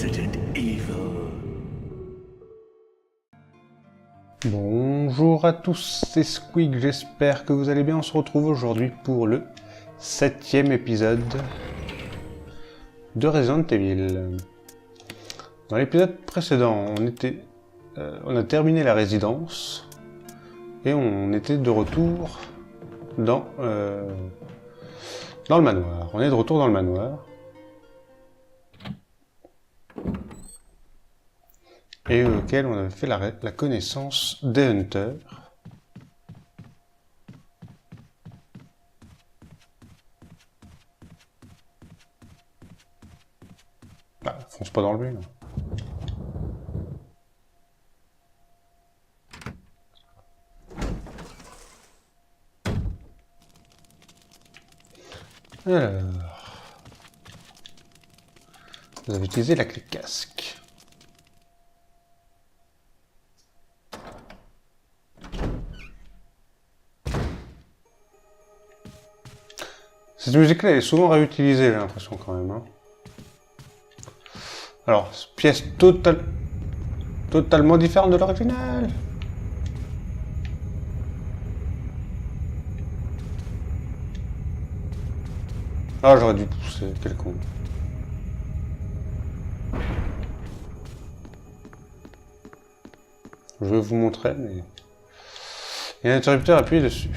Resident Evil. Bonjour à tous, c'est Squeak, j'espère que vous allez bien. On se retrouve aujourd'hui pour le 7e épisode de Resident Evil. Dans l'épisode précédent, on a terminé la résidence et on était de retour dans le manoir. On est de retour dans le manoir. Et auquel on avait fait la connaissance des Hunters. Ah, fonce pas dans le mur. Alors... Vous avez utilisé la clé casque. Cette musique-là, elle est souvent réutilisée, j'ai l'impression, quand même. Hein. Alors, pièce totalement différente de l'original. Ah, j'aurais dû pousser, quel con. Je vais vous montrer, mais... Il y a un interrupteur appuyé dessus.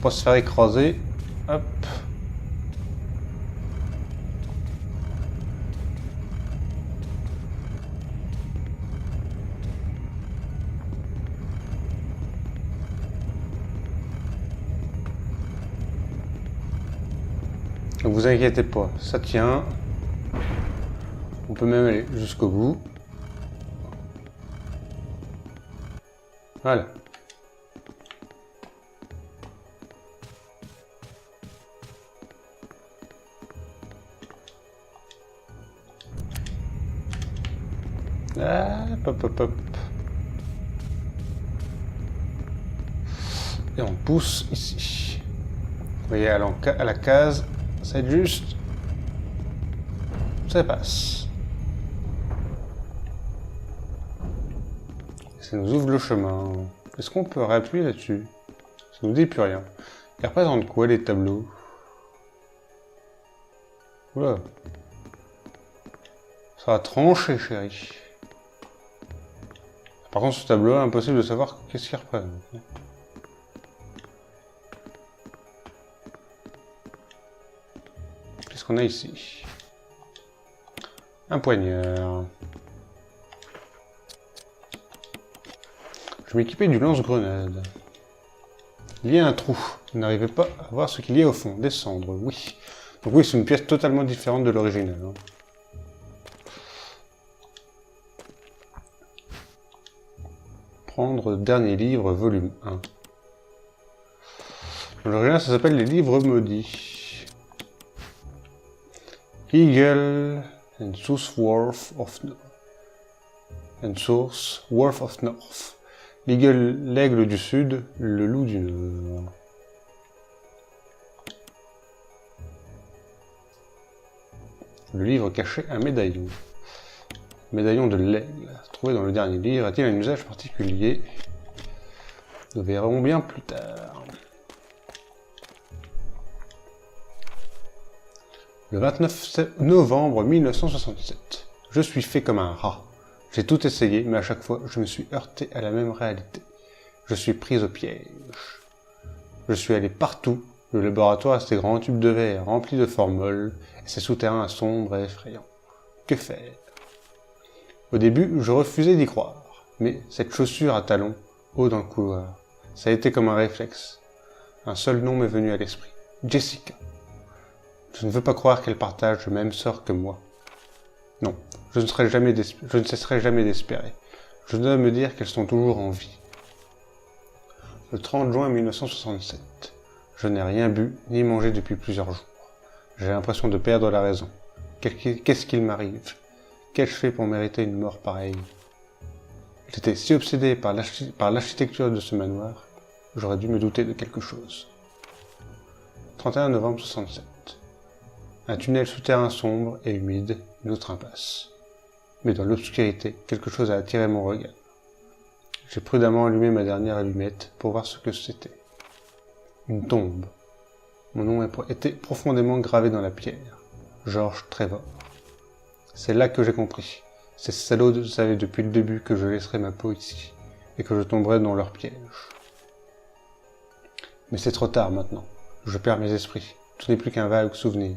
Pour se faire écraser. Hop. Ne vous inquiétez pas, ça tient. On peut même aller jusqu'au bout. Voilà. Hop, hop, hop. Et on pousse ici. Vous voyez, à la case, c'est juste... Ça passe. Ça nous ouvre le chemin. Est-ce qu'on peut réappuyer là-dessus? Ça nous dit plus rien. Ils représentent quoi, les tableaux? Oula. Ça va trancher, chérie. Par contre, ce tableau-là, impossible de savoir qu'est-ce qu'il représente. Qu'est-ce qu'on a ici? Un poignard. Je m'équipais du lance-grenade. Il y a un trou. Vous n'arrivez pas à voir ce qu'il y a au fond. Descendre, oui. Donc oui, c'est une pièce totalement différente de l'original. Hein. Prendre dernier livre, volume 1. Dans l'original, ça s'appelle les livres maudits. Eagle and Sourceworth of North. L'Eagle, l'aigle du sud, le loup du nord. Le livre cachait un médaillon. Médaillon de l'aigle, trouvé dans le dernier livre, a-t-il un usage particulier? Nous verrons bien plus tard. Le 29 novembre 1967. Je suis fait comme un rat. J'ai tout essayé, mais à chaque fois, je me suis heurté à la même réalité. Je suis pris au piège. Je suis allé partout. Le laboratoire a ses grands tubes de verre remplis de formol, et ses souterrains sombres et effrayants. Que faire? Au début, je refusais d'y croire, mais cette chaussure à talons, haut dans le couloir, ça a été comme un réflexe. Un seul nom m'est venu à l'esprit. Jessica. Je ne veux pas croire qu'elle partage le même sort que moi. Non, je ne cesserai jamais d'espérer. Je dois me dire qu'elles sont toujours en vie. Le 30 juin 1967. Je n'ai rien bu ni mangé depuis plusieurs jours. J'ai l'impression de perdre la raison. Qu'est-ce qu'il m'arrive? Qu'ai-je fait pour mériter une mort pareille? J'étais si obsédé par l'architecture de ce manoir, j'aurais dû me douter de quelque chose. 31 novembre 67. Un tunnel souterrain sombre et humide, une autre impasse. Mais dans l'obscurité, quelque chose a attiré mon regard. J'ai prudemment allumé ma dernière allumette pour voir ce que c'était. Une tombe. Mon nom était profondément gravé dans la pierre. George Trevor. C'est là que j'ai compris. Ces salauds savaient depuis le début que je laisserais ma peau ici, et que je tomberais dans leur piège. Mais c'est trop tard maintenant. Je perds mes esprits. Tout n'est plus qu'un vague souvenir.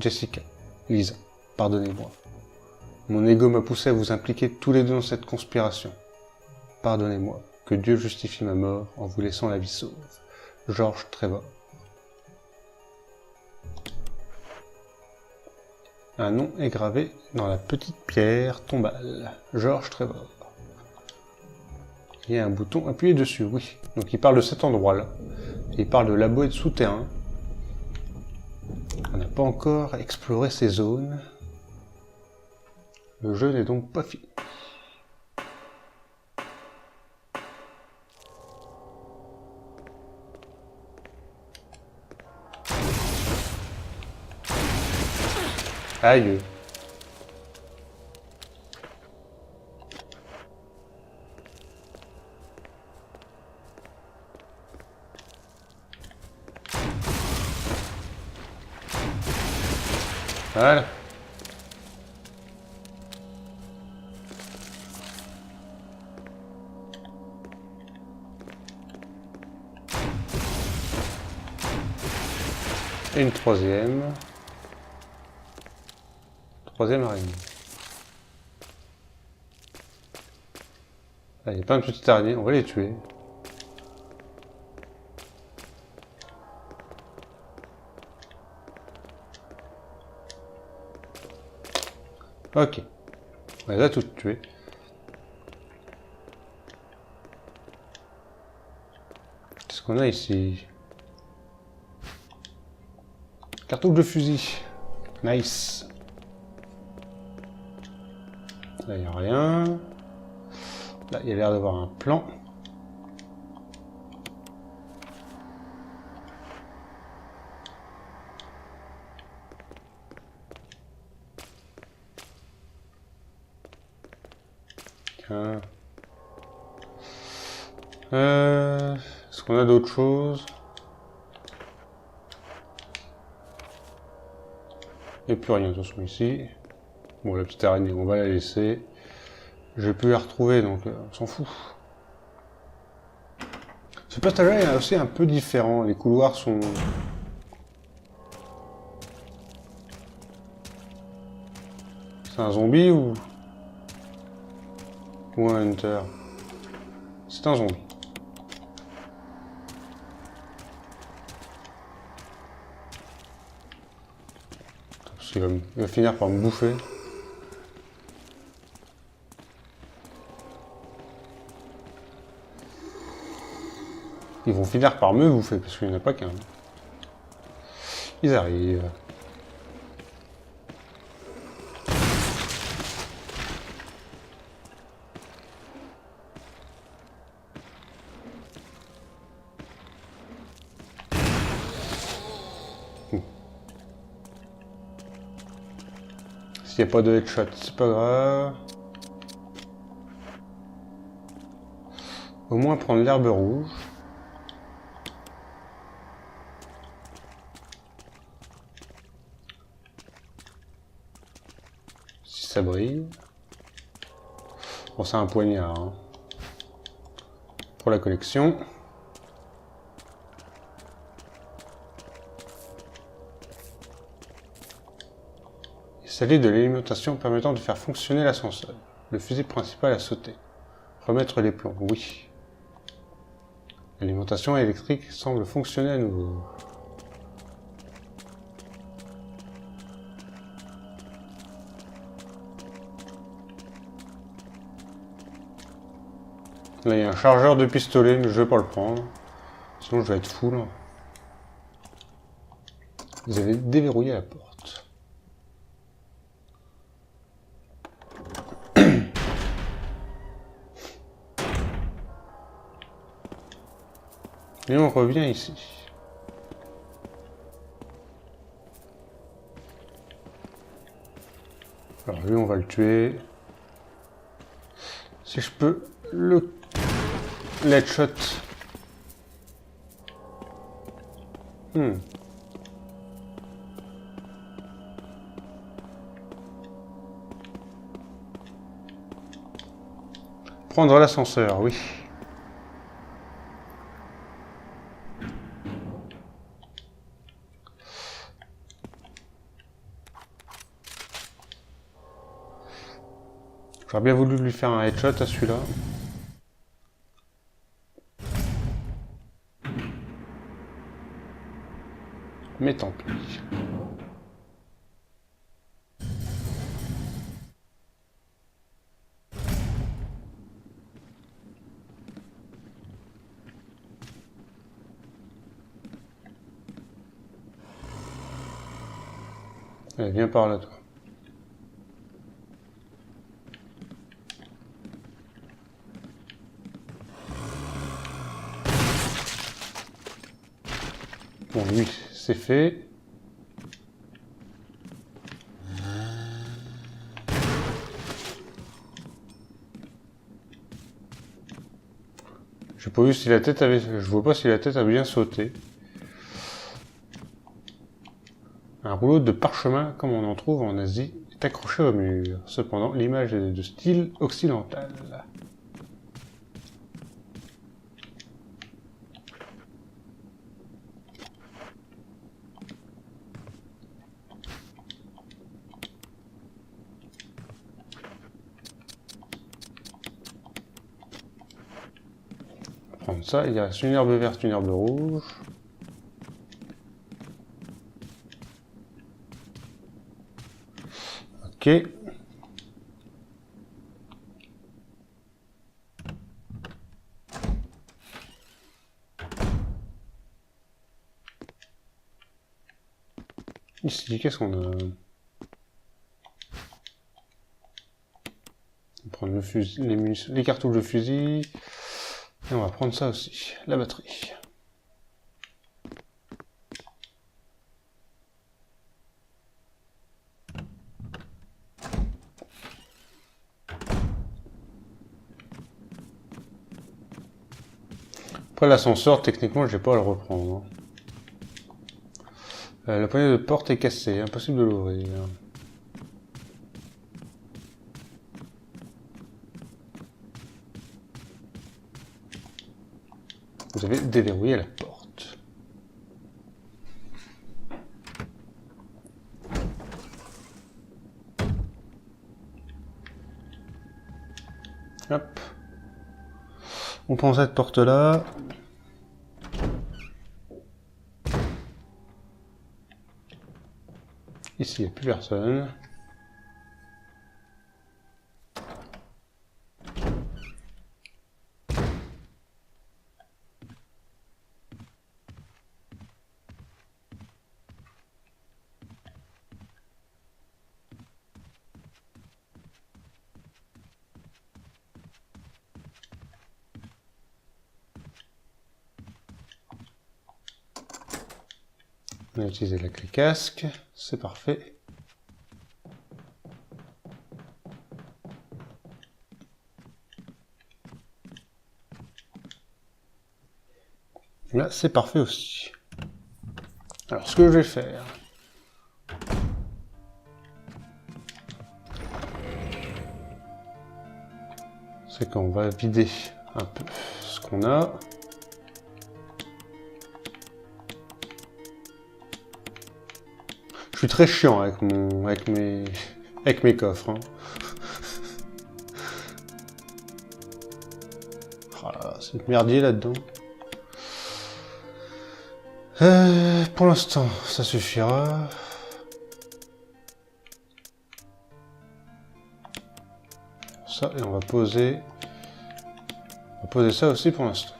Jessica, Lisa, pardonnez-moi. Mon ego m'a poussé à vous impliquer tous les deux dans cette conspiration. Pardonnez-moi, que Dieu justifie ma mort en vous laissant la vie sauve. George Trevor. Un nom est gravé dans la petite pierre tombale. George Trevor. Il y a un bouton appuyé dessus, oui. Donc il parle de cet endroit-là. Il parle de labo et de souterrain. On n'a pas encore exploré ces zones. Le jeu n'est donc pas fini. Aïe. Voilà. Et une troisième. Troisième araignée. Là, il y a plein de petites araignées, on va les tuer. Ok. On les a toutes tuées. Qu'est-ce qu'on a ici? Cartouche de fusil. Nice. Là, il n'y a rien. Là, il y a l'air d'avoir un plan. Tiens. Est-ce qu'on a d'autres choses? Il n'y a plus rien de toute façon ici. Bon, la petite araignée, on va la laisser. Je vais plus la retrouver, donc on s'en fout. Ce passage-là est aussi un peu différent. Les couloirs sont... C'est un zombie ou un hunter? C'est un zombie. Parce qu'il va finir par me bouffer. Ils vont finir par me bouffer, parce qu'il n'y en a pas qu'un. Ils arrivent. S'il n'y a pas de headshot, c'est pas grave. Au moins prendre l'herbe rouge. Si ça brille. Bon, c'est un poignard. Hein. Pour la collection. Il s'agit de l'alimentation permettant de faire fonctionner l'ascenseur. Le fusil principal a sauté. Remettre les plombs, oui. L'alimentation électrique semble fonctionner à nouveau. Là, il y a un chargeur de pistolet, mais je vais pas le prendre. Sinon, je vais être fou, là. Vous avez déverrouillé la porte. Et on revient ici. Alors lui, on va le tuer. Si je peux le headshot. Prendre l'ascenseur, oui. J'aurais bien voulu lui faire un headshot à celui-là. Mais tant pis. Allez, viens par là, toi. Bon, lui, c'est fait. J'ai pas vu si la tête avait... Je vois pas si la tête a bien sauté. Un rouleau de parchemin, comme on en trouve en Asie, est accroché au mur. Cependant, l'image est de style occidental. On va prendre ça, il y a une herbe verte, une herbe rouge. Ok. Ici, qu'est-ce qu'on a? On va prendre le fusil, les cartouches de fusil. Et on va prendre ça aussi, la batterie. Après l'ascenseur, techniquement, je vais pas à le reprendre. La poignée de porte est cassée, impossible de l'ouvrir. Vous avez déverrouillé la porte. Hop. On prend cette porte-là. Ici, il n'y a plus personne. On a utilisé la clé casque, c'est parfait. Là, c'est parfait aussi. Alors, ce que je vais faire... c'est qu'on va vider un peu ce qu'on a. Je suis très chiant avec mes coffres. Hein. Oh là, c'est merdier là-dedans. Pour l'instant, ça suffira. Ça, et on va poser ça aussi pour l'instant.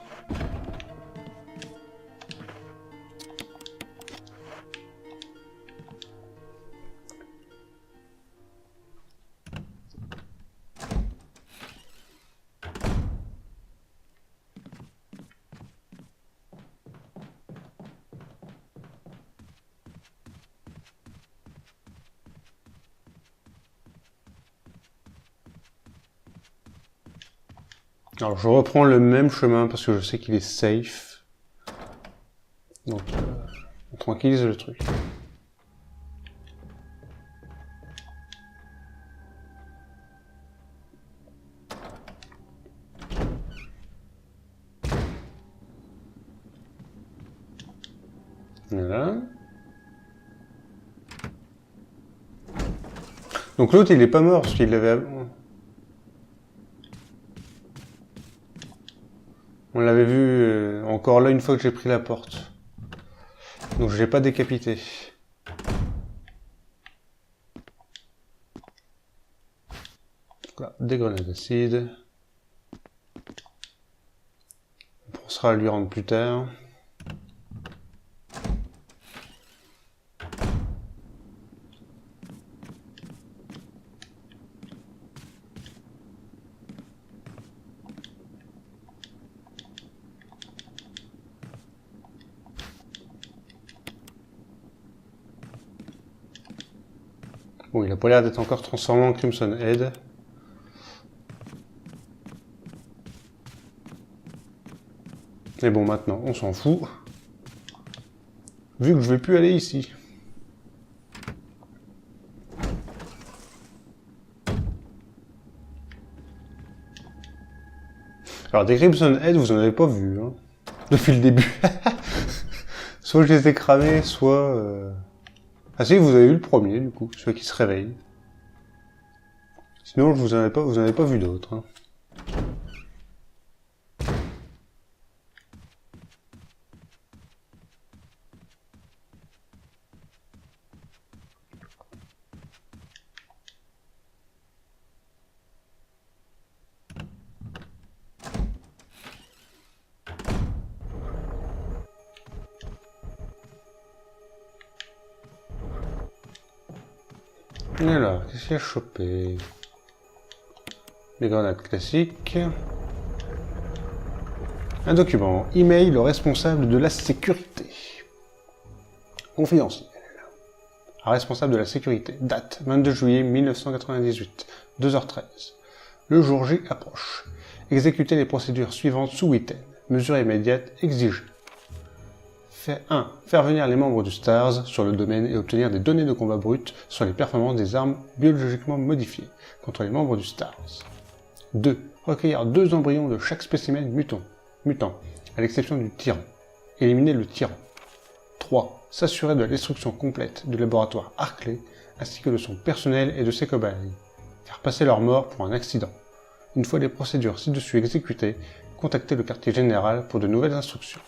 Alors je reprends le même chemin parce que je sais qu'il est safe. Donc on tranquillise le truc. Voilà. Donc l'autre il est pas mort parce qu'il l'avait... On l'avait vu encore là une fois que j'ai pris la porte. Donc je l'ai pas décapité. Voilà, des grenades d'acide. On pensera à lui rendre plus tard. Bon, il a pas l'air d'être encore transformé en Crimson Head. Mais bon, maintenant, on s'en fout. Vu que je vais plus aller ici. Alors, des Crimson Head, vous en avez pas vu, hein, depuis le début. Soit je les ai cramés, soit... Ah si, vous avez eu le premier, du coup, celui qui se réveille. Sinon, vous en avez pas vu d'autres. Hein. Alors, qu'est-ce qu'il a chopé? Les grenades classiques. Un document. Email au responsable de la sécurité. Confidentiel. Un responsable de la sécurité. Date 22 juillet 1998. 2h13. Le jour J approche. Exécutez les procédures suivantes sous week-end. Mesures immédiates exigées. 1. Faire venir les membres du STARS sur le domaine et obtenir des données de combat brutes sur les performances des armes biologiquement modifiées contre les membres du STARS. 2. Recueillir 2 embryons de chaque spécimen mutant, à l'exception du tyran. Éliminer le tyran. 3. S'assurer de la destruction complète du laboratoire Arclay, ainsi que de son personnel et de ses cobayes. Faire passer leur mort pour un accident. Une fois les procédures ci-dessus exécutées, contactez le quartier général pour de nouvelles instructions.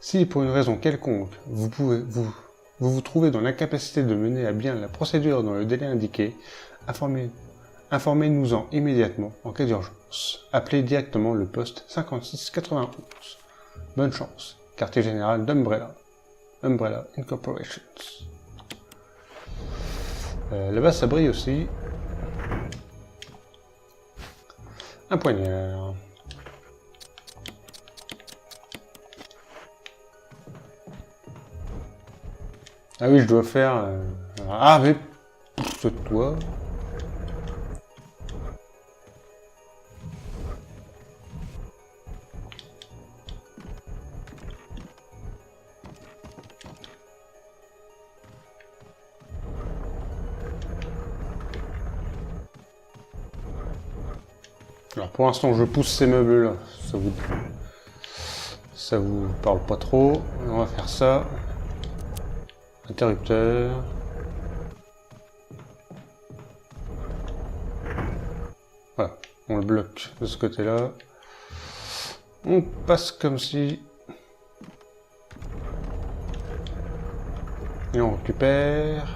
Si, pour une raison quelconque, vous trouvez dans l'incapacité de mener à bien la procédure dans le délai indiqué, informez-nous-en immédiatement en cas d'urgence. Appelez directement le poste 5691. Bonne chance. Quartier général d'Umbrella. Umbrella Incorporations. Là-bas, ça brille aussi. Un poignard. Ah oui, je dois faire... Ah, mais... Pousse-toi. Alors pour l'instant, je pousse ces meubles-là. Ça vous parle pas trop. On va faire ça. Interrupteur. Voilà, on le bloque de ce côté-là. On passe comme si... Et on récupère...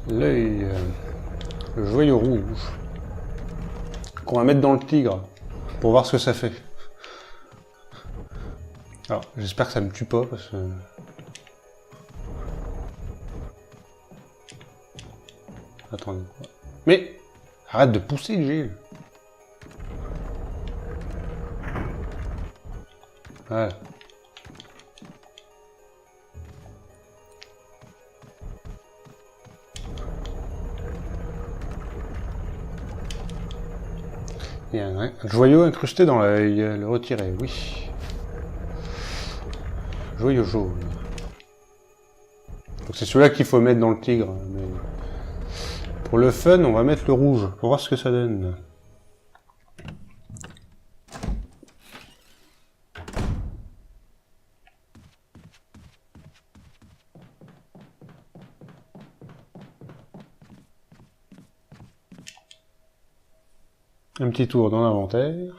l'œil. Le joyau rouge. Qu'on va mettre dans le tigre. Pour voir ce que ça fait. Alors, j'espère que ça me tue pas, parce que... Attendez. Mais arrête de pousser, Gilles. Voilà. Il y a un joyau incrusté dans l'œil. Le retirer, oui. Joyau jaune. Donc c'est celui-là qu'il faut mettre dans le tigre. Mais pour le fun, on va mettre le rouge pour voir ce que ça donne. Un petit tour dans l'inventaire.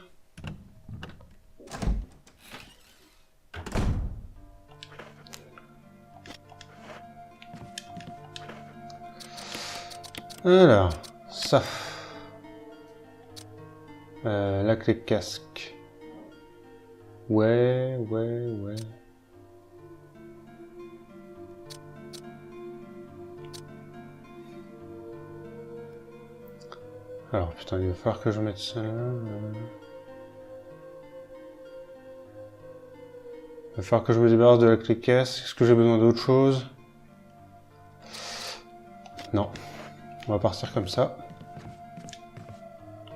Alors, ça. La clé casque. Ouais. Alors, putain, il va falloir que je mette ça là. Il va falloir que je me débarrasse de la clé casque. Est-ce que j'ai besoin d'autre chose? Non. On va partir comme ça.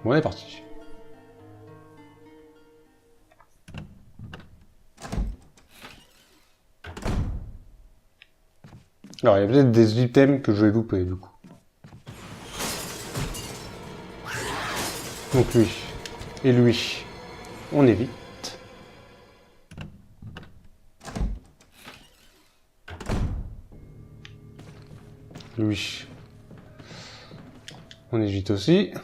Bon, on est parti. Alors, il y a peut-être des items que je vais louper, du coup. Donc lui. Et lui. On évite. Lui. On évite aussi.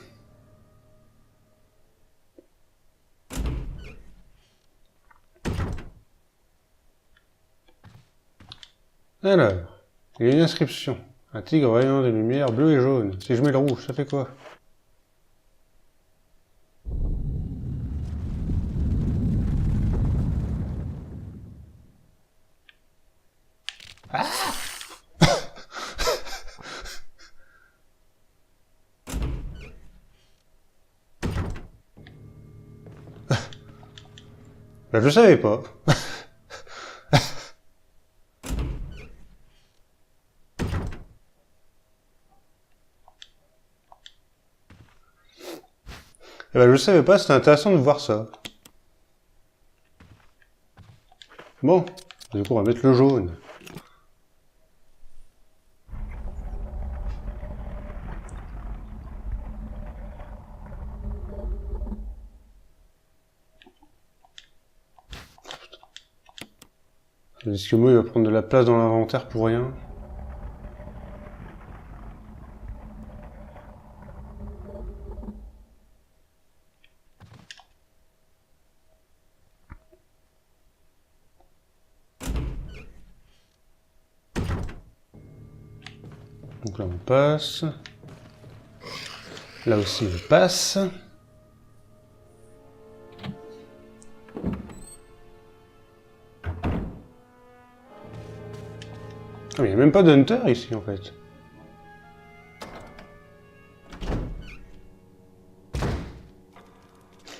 Alors, il y a une inscription. Un tigre rayonnant de lumière bleu et jaune. Si je mets le rouge, ça fait quoi? Ah! Bah, je savais pas. Eh ben, je savais pas, c'était intéressant de voir ça. Bon, du coup, on va mettre le jaune. L'Eskimo, il va prendre de la place dans l'inventaire pour rien. Donc là, on passe. Là aussi, on passe. Ah, mais il n'y a même pas d'hunter ici, en fait.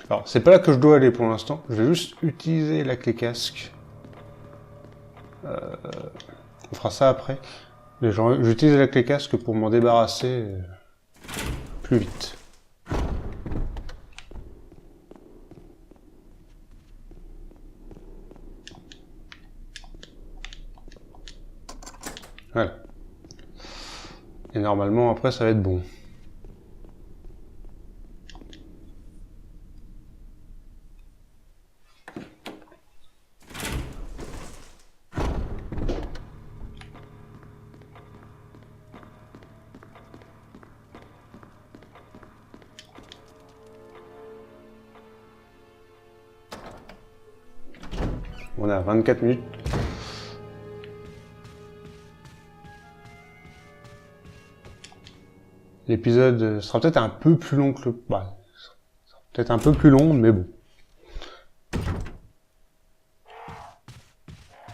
Alors, c'est pas là que je dois aller pour l'instant. Je vais juste utiliser la clé casque. On fera ça après. J'utilise la clé casque pour m'en débarrasser plus vite. Voilà. Et normalement, après, ça va être bon. On a 24 minutes. L'épisode sera peut-être un peu plus long que le... Bah, peut-être un peu plus long, mais bon.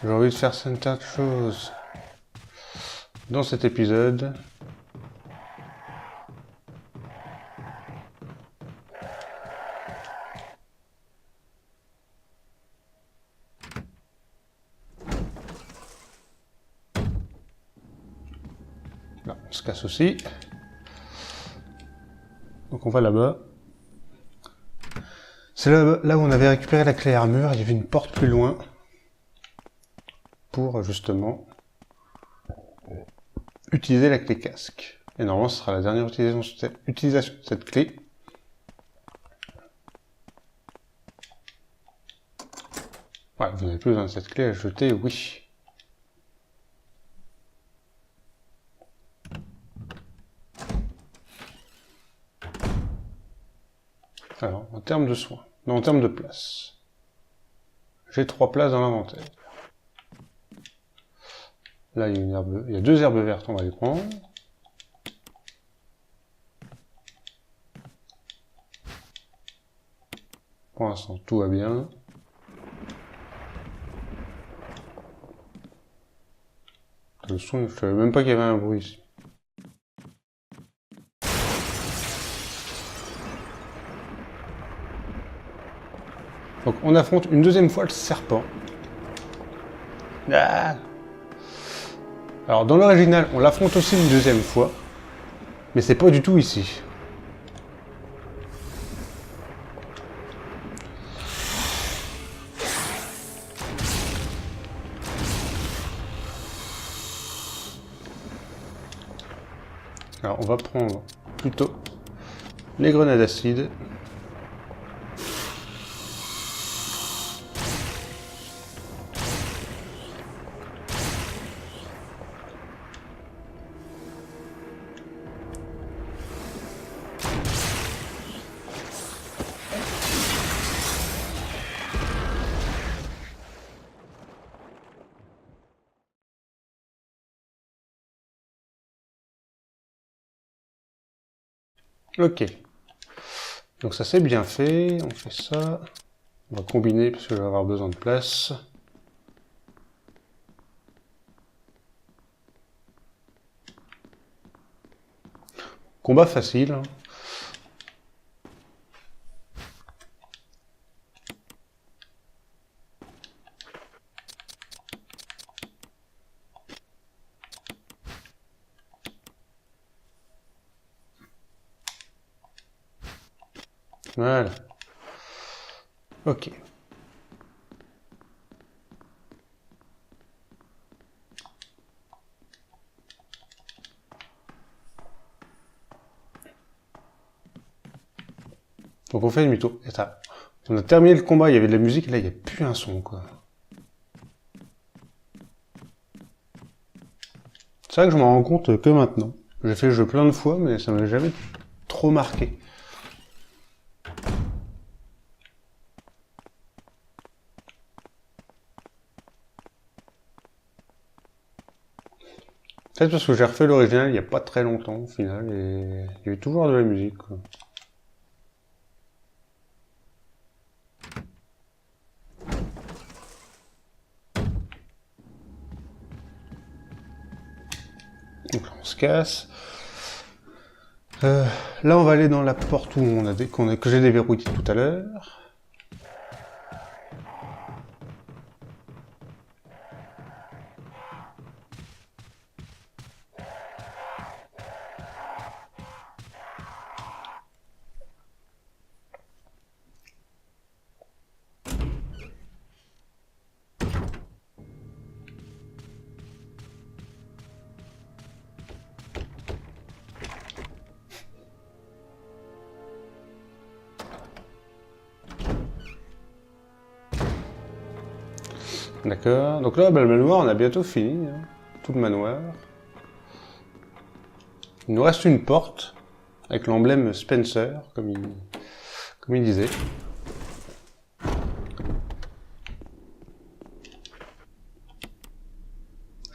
J'ai envie de faire certaines choses dans cet épisode. Là, on se casse aussi. Donc on va là-bas. C'est là où on avait récupéré la clé armure, il y avait une porte plus loin pour justement utiliser la clé casque. Et normalement ce sera la dernière utilisation de cette clé. Ouais, vous n'avez plus besoin de cette clé à jeter, oui. Alors, en termes de soins, non, en termes de place, j'ai 3 places dans l'inventaire. Là, il y a il y a 2 herbes vertes, on va les prendre. Pour l'instant, tout va bien. Le son, je savais même pas qu'il y avait un bruit ici. Donc on affronte une deuxième fois le serpent. Ah. Alors dans l'original, on l'affronte aussi une deuxième fois, mais c'est pas du tout ici. Alors on va prendre plutôt les grenades acides. Ok. Donc ça c'est bien fait, on fait ça. On va combiner parce que je vais avoir besoin de place. Combat facile. Hein. Voilà. Ok. Donc on fait demi-tour. Et ça. On a terminé le combat, il y avait de la musique, et là il n'y a plus un son quoi. C'est vrai que je m'en rends compte que maintenant. J'ai fait le jeu plein de fois, mais ça m'a jamais trop marqué. Peut-être parce que j'ai refait l'original il n'y a pas très longtemps au final, et il y avait toujours de la musique quoi. Donc là on se casse. Là on va aller dans la porte où on a que j'ai déverrouillé tout à l'heure. D'accord, donc là, bah, le manoir, on a bientôt fini, hein. Tout le manoir. Il nous reste une porte, avec l'emblème Spencer, comme il disait.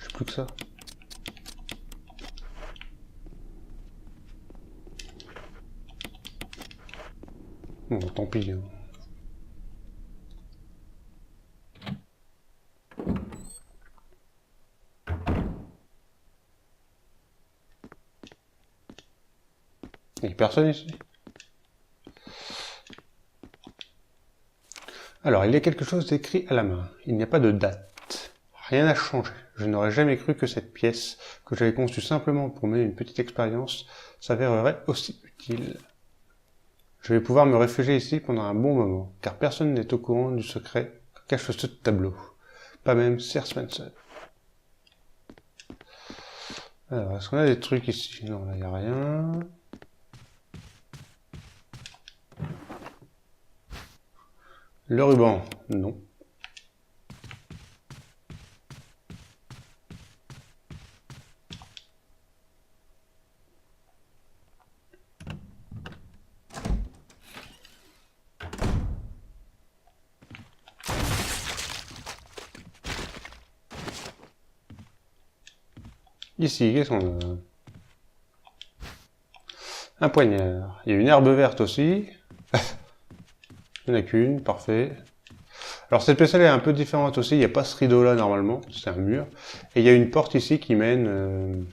J'ai plus que ça. Bon, tant pis. Hein. Il n'y a personne ici. Alors, il y a quelque chose d'écrit à la main. Il n'y a pas de date. Rien n'a changé. Je n'aurais jamais cru que cette pièce, que j'avais conçue simplement pour mener une petite expérience, s'avérerait aussi utile. Je vais pouvoir me réfugier ici pendant un bon moment, car personne n'est au courant du secret que cache ce tableau. Pas même Sir Spencer. Alors, est-ce qu'on a des trucs ici? Non, là, il n'y a rien. Le ruban? Non. Ici, qu'est-ce qu'on a? Un poignard. Il y a une herbe verte aussi. Il n'y en a qu'une, parfait. Alors cette PC elle est un peu différente aussi, il n'y a pas ce rideau là normalement, c'est un mur. Et il y a une porte ici qui mène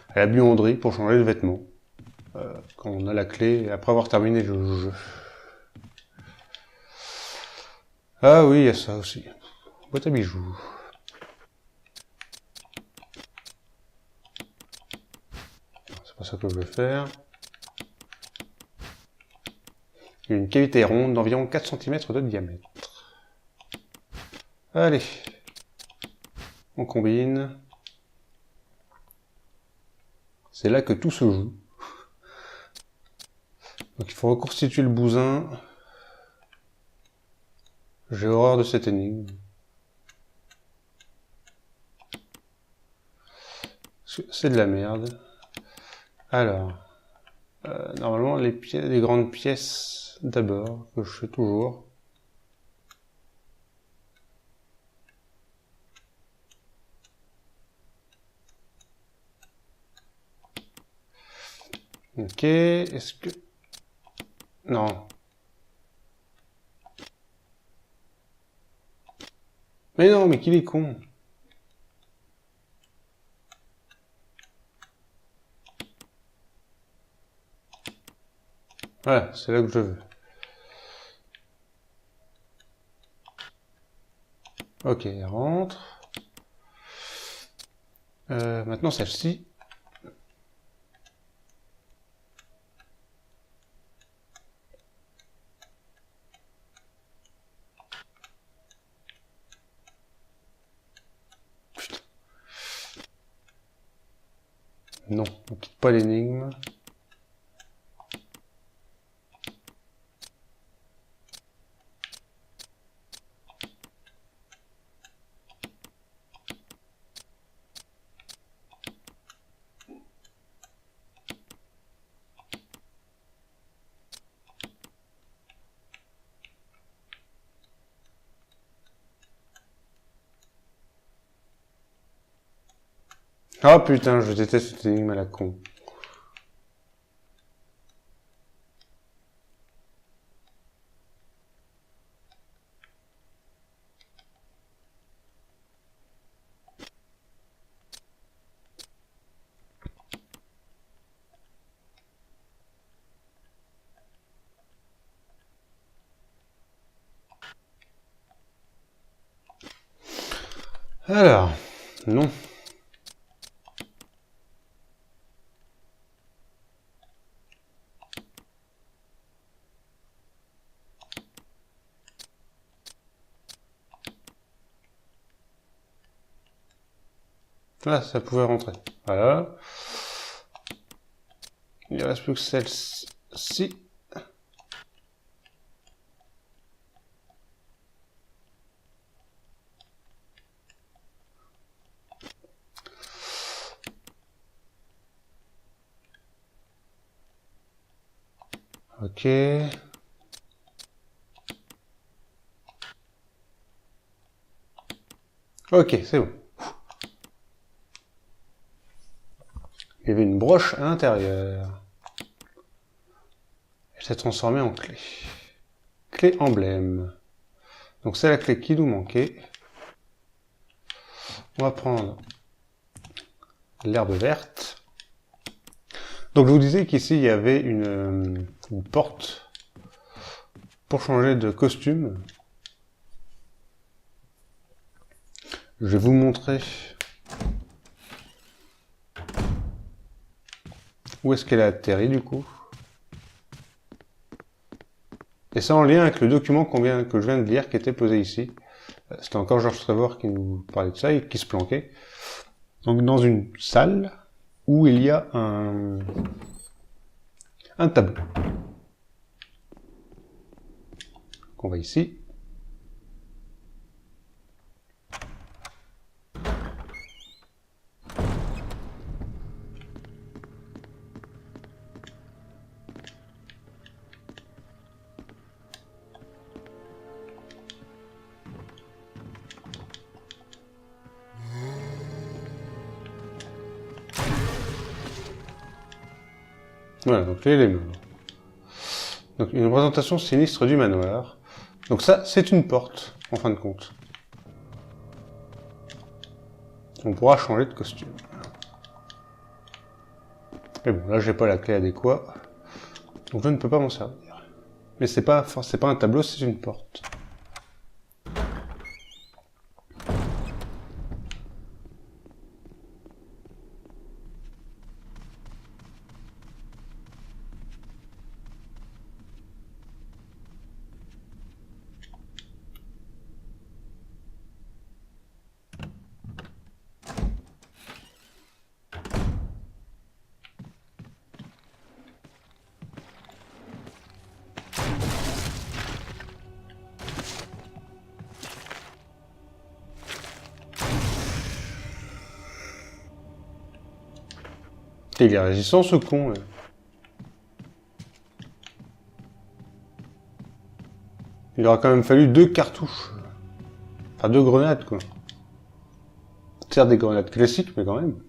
à la buanderie pour changer de vêtements. Quand on a la clé, après avoir terminé le jeu. Ah oui, il y a ça aussi. Boîte à bijoux. C'est pas ça que je veux faire. Il y a une cavité ronde d'environ 4 cm de diamètre. Allez. On combine. C'est là que tout se joue. Donc il faut reconstituer le bousin. J'ai horreur de cette énigme. C'est de la merde. Alors, normalement les grandes pièces d'abord, que je fais toujours. Ok, est-ce que... Non. Mais non, mais qu'il est con. Voilà, c'est là que je veux. Ok, elle rentre. Maintenant celle-ci. Putain. Non, on quitte pas l'énigme. Ah putain, je déteste cette énigme à la con. Alors, non. Là, ça pouvait rentrer. Voilà. Il ne reste plus que celle-ci. Ok. Ok, c'est bon. Il y avait une broche à l'intérieur. Elle s'est transformée en clé. Clé emblème. Donc c'est la clé qui nous manquait. On va prendre l'herbe verte. Donc je vous disais qu'ici il y avait une porte pour changer de costume. Je vais vous montrer où est-ce qu'elle a atterri du coup. Et ça en lien avec le document que je viens de lire, qui était posé ici. C'était encore George Trevor qui nous parlait de ça et qui se planquait. Donc dans une salle où il y a un tableau. On va ici. Voilà, donc là, il est mort. Donc une représentation sinistre du manoir. Donc ça, c'est une porte, en fin de compte. On pourra changer de costume. Mais bon, là, j'ai pas la clé adéquate. Donc je ne peux pas m'en servir. Mais c'est pas un tableau, c'est une porte. Et il est résistant ce con. Là. Il aura quand même fallu 2 cartouches. Enfin 2 grenades quoi. Certes des grenades classiques mais quand même.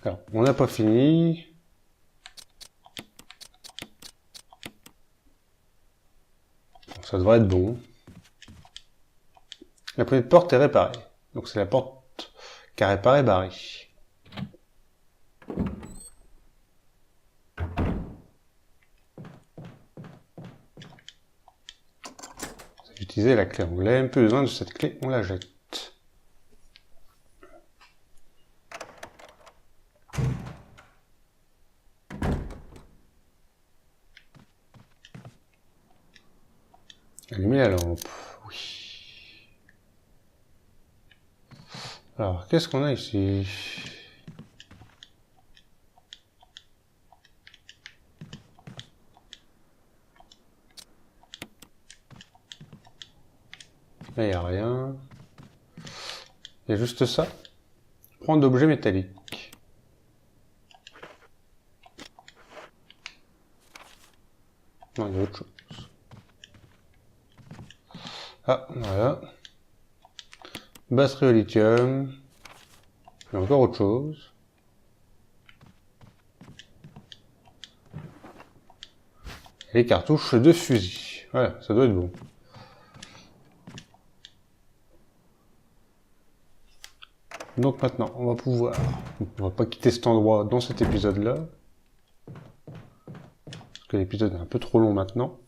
Alors, on n'a pas fini. Ça devrait être bon. La première porte est réparée. Donc c'est la porte qu'a réparé Barry. J'ai utilisé la clé anglaise. Plus besoin de cette clé, on la jette. Allumer la lampe. Oui. Alors, qu'est-ce qu'on a ici? Là, il n'y a rien. Il y a juste ça. Prendre d'objets métalliques. Non, il y a autre chose. Ah, voilà. Batterie au lithium. Il y a encore autre chose. Les cartouches de fusil. Voilà, ça doit être bon. Donc maintenant, on va pouvoir... On va pas quitter cet endroit dans cet épisode-là. Parce que l'épisode est un peu trop long maintenant.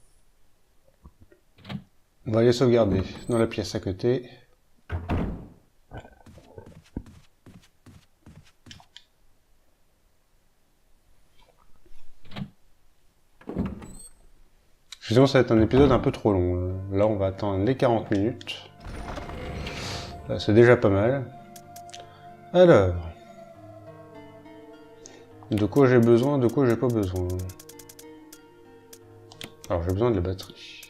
On va aller sauvegarder dans la pièce à côté. Justement, ça va être un épisode un peu trop long. Là, on va attendre les 40 minutes. C'est déjà pas mal. Alors... De quoi j'ai besoin, de quoi j'ai pas besoin. Alors, j'ai besoin de la batterie.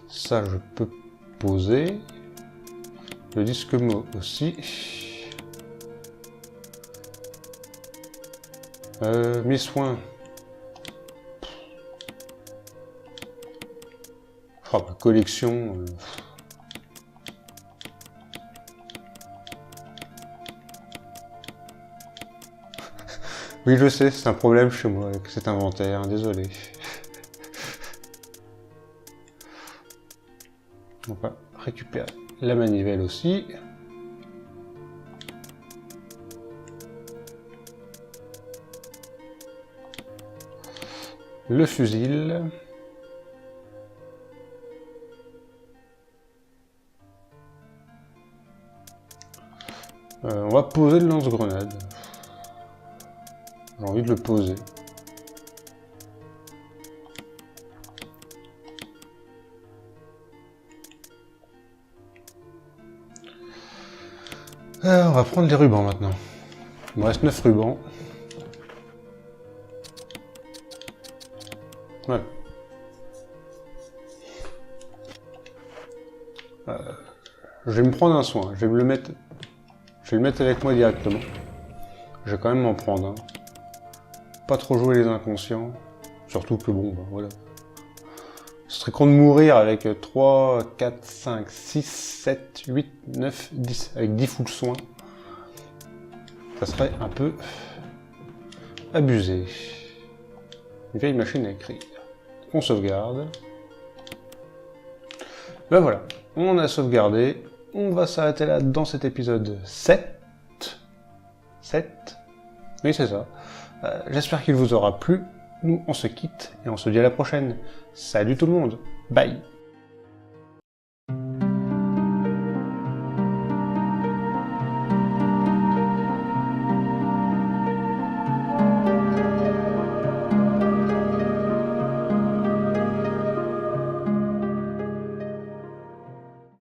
Ça, je peux poser. Le disque mot aussi. Mes soins. Oh, ma collection. Oui, je sais, c'est un problème chez moi avec cet inventaire, désolé. On va récupérer la manivelle aussi. Le fusil. On va poser le lance-grenade. J'ai envie de le poser. On va prendre les rubans maintenant. Il me reste 9 rubans. Voilà. Je vais me prendre un soin. Je vais le mettre avec moi directement. Je vais quand même m'en prendre un. Pas trop jouer les inconscients. Surtout que bon, ben voilà. Ce serait con de mourir avec 3, 4, 5, 6, 7, 8, 9, 10. Avec 10 full soins. Ça serait un peu abusé. Une vieille machine à écrire. On sauvegarde. Ben voilà. On a sauvegardé. On va s'arrêter là dans cet épisode 7. 7. Oui, c'est ça. J'espère qu'il vous aura plu. Nous, on se quitte et on se dit à la prochaine. Salut tout le monde. Bye.